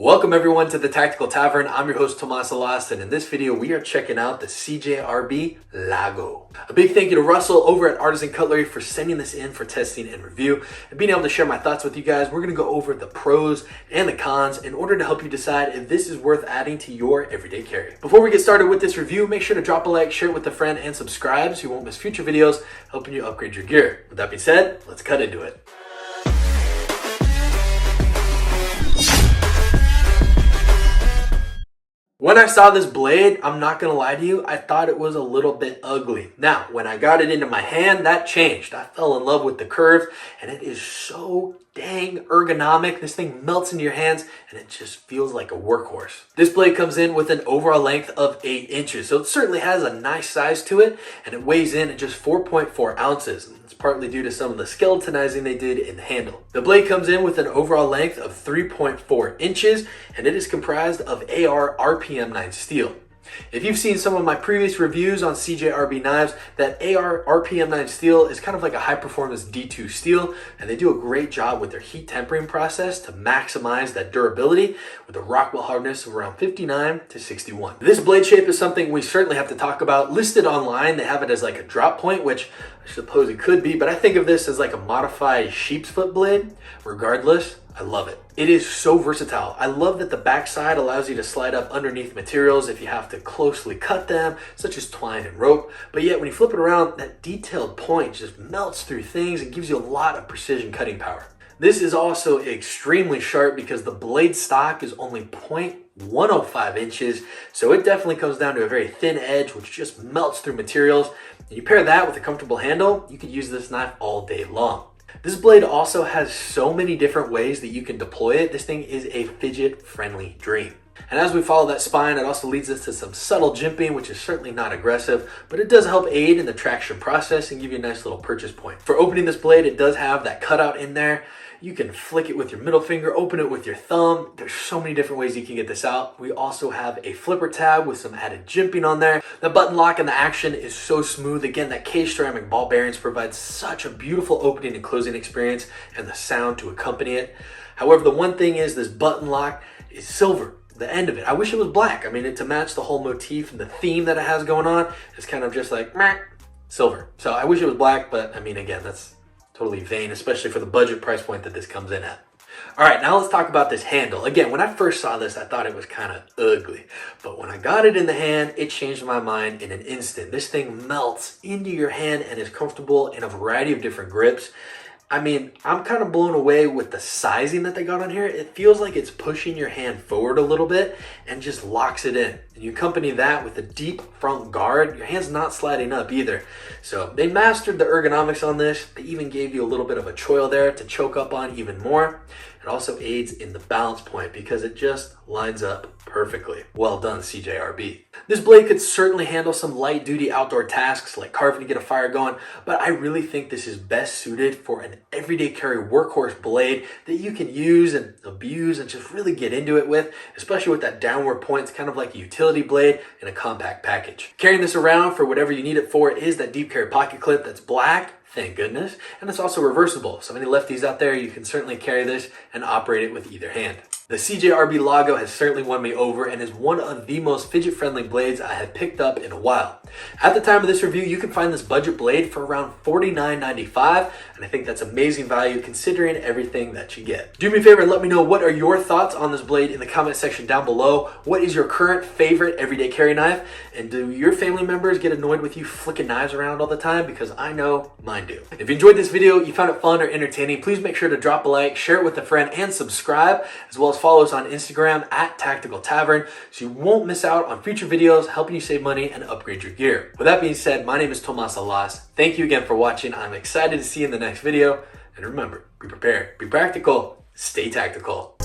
Welcome everyone to the Tactical Tavern. I'm your host Tomas Alas, and in this video we are checking out the CJRB Lago. A big thank you to Russell over at Artisan Cutlery for sending this in for testing and review and being able to share my thoughts with you guys. We're going to go over the pros and the cons in order to help you decide if this is worth adding to your everyday carry. Before we get started with this review, make sure to drop a like, share it with a friend, and subscribe so you won't miss future videos helping you upgrade your gear. With that being said, let's cut into it. When I saw this blade, I'm not gonna lie to you, I thought it was a little bit ugly. Now, when I got it into my hand, that changed. I fell in love with the curves, and it is so dang ergonomic. This thing melts into your hands, and it just feels like a workhorse. This blade comes in with an overall length of 8 inches, so it certainly has a nice size to it, and it weighs in at just 4.4 ounces. It's partly due to some of the skeletonizing they did in the handle. The blade comes in with an overall length of 3.4 inches, and it is comprised of ARRPM9 steel. If you've seen some of my previous reviews on CJRB knives, that ARRPM9 steel is kind of like a high performance D2 steel, and they do a great job with their heat tempering process to maximize that durability with a Rockwell hardness of around 59 to 61. This blade shape is something we certainly have to talk about. Listed online, they have it as like a drop point, which I suppose it could be, but I think of this as like a modified sheep's foot blade. Regardless, I love it. It is so versatile. I love that the backside allows you to slide up underneath materials if you have to closely cut them, such as twine and rope. But yet when you flip it around, that detailed point just melts through things and gives you a lot of precision cutting power. This is also extremely sharp because the blade stock is only 0.105 inches, so it definitely comes down to a very thin edge, which just melts through materials. And you pair that with a comfortable handle, you could use this knife all day long. This blade also has so many different ways that you can deploy it. This thing is a fidget friendly dream. And as we follow that spine, it also leads us to some subtle jimping, which is certainly not aggressive, but it does help aid in the traction process and give you a nice little purchase point. For opening this blade, it does have that cutout in there. You can flick it with your middle finger, open it with your thumb. There's so many different ways you can get this out. We also have a flipper tab with some added jimping on there. The button lock and the action is so smooth. Again, that case ceramic ball bearings provide such a beautiful opening and closing experience and the sound to accompany it. However, the one thing is this button lock is silver. The end of it. I wish it was black. I mean, to match the whole motif and the theme that it has going on, it's kind of just like silver. So I wish it was black, but I mean, again, that's totally vain, especially for the budget price point that this comes in at. All right, now let's talk about this handle. Again, when I first saw this, I thought it was kind of ugly, but when I got it in the hand, it changed my mind in an instant. This thing melts into your hand and is comfortable in a variety of different grips. I mean, I'm kind of blown away with the sizing that they got on here. It feels like it's pushing your hand forward a little bit and just locks it in. And you accompany that with a deep front guard. Your hand's not sliding up either. So they mastered the ergonomics on this. They even gave you a little bit of a choil there to choke up on even more. It also aids in the balance point because it just lines up perfectly. Well done, CJRB. This blade could certainly handle some light duty outdoor tasks like carving to get a fire going, but I really think this is best suited for an everyday carry workhorse blade that you can use and abuse and just really get into it with, especially with that downward point. It's kind of like a utility blade in a compact package. Carrying this around for whatever you need it for is that deep carry pocket clip that's black. Thank goodness. And it's also reversible. So any lefties out there, you can certainly carry this and operate it with either hand. The CJRB Lago has certainly won me over and is one of the most fidget-friendly blades I have picked up in a while. At the time of this review, you can find this budget blade for around $49.95, and I think that's amazing value considering everything that you get. Do me a favor and let me know what are your thoughts on this blade in the comment section down below. What is your current favorite everyday carry knife? And do your family members get annoyed with you flicking knives around all the time? Because I know mine do. If you enjoyed this video, you found it fun or entertaining, please make sure to drop a like, share it with a friend, and subscribe, as well as follow us on Instagram at Tactical Tavern so you won't miss out on future videos helping you save money and upgrade your gear. With that being said, my name is Tomas Alas. Thank you again for watching. I'm excited to see you in the next video. And remember, be prepared, be practical, stay tactical.